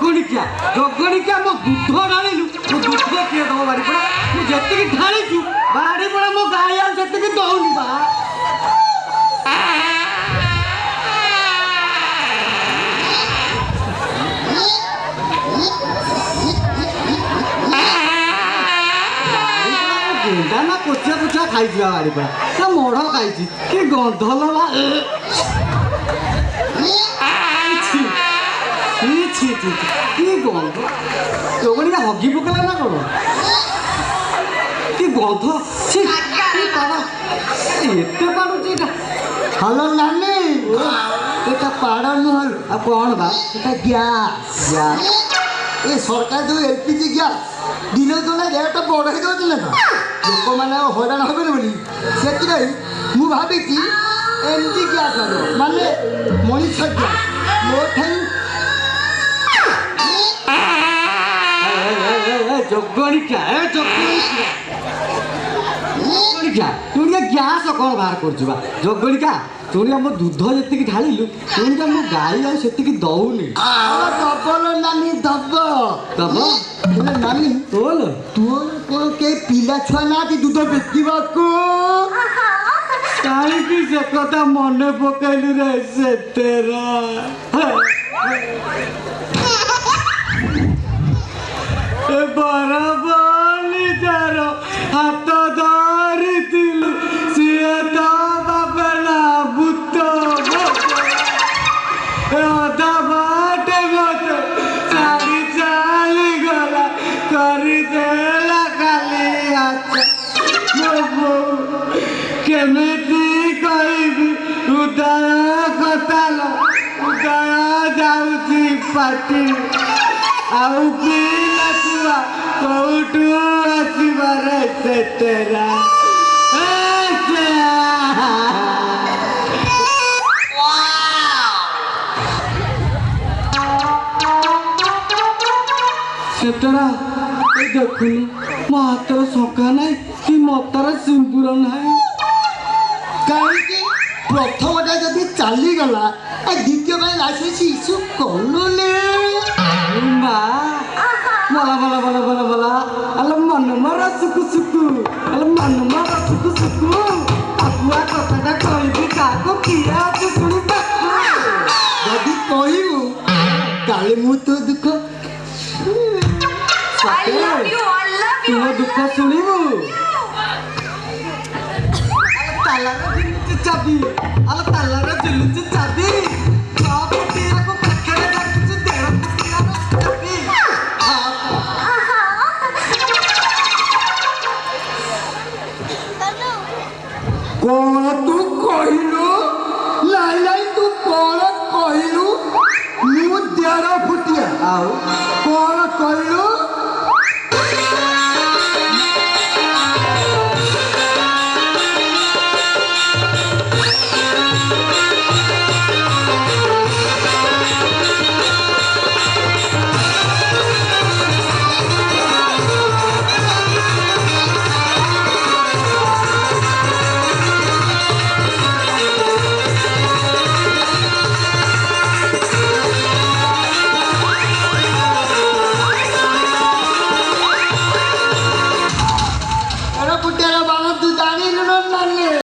जगणिका मो दुध ढालू मो दुध किए दब बाड़ी पड़ा मुझे ढाली बाड़ी पड़ा मो गाई आ दौनी बा गेंदा ना कोचिया कोचिया खाई बाड़ी पड़ा ना मढ़ खाई कि गंधल कि गंध जगणिका हगी पकला ना कौन कि गंध एत पाड़ुची हलो नानी एटा पाड़ नुहल आ कौन बा एटा गैस ये सरकार जो एलपीजी गैस दिन दिन रेट बढ़ाई दौले ना लोक मैंने हईराण हे बोली से भावी एमती गैस माने मनीष गैस मो जगणिका तुणिया गैस कौन बाहर कर जगणिका तुणिया मो दूध जी ढालू तुणिया मो गाई आती दौनी दबल नानी दब दब नानी तोल तोर कौन के पिला छुआ ना दूध बेचवा कहीं से कथा मन पकलु रे से तेरा बराबर तार हाथ धरी सी तो बाबा भूत अधा बाट मत छाड़ी चली गला करदेला खाली हाथ केमिति कहबी उदय कताल उदय जाऊँगी पार्टी आउ पिला छुआ कौटू आसबार से तेरा सेतरा देखुन मो हाथ शंका ना कि मतार सिंदूर ना कहीं प्रथम जदि चलीगला द्वितीय लाइसेंस इश्यू कौन बला बला बला बला बला अल मन मरा सुकु सुकु अल मन मरा सुकु सुकु आगुआ कथाटा कहबी काको किया सुकुनी जदि कहबू काले मु तो दुख तुम दुख शुणु तालार झुलुची चाबी अल तालार झुलुची चाबी कौन तू कहलु लाई लाई तू कौन कहलु मु 11 फुटिया आउ कौन कहलु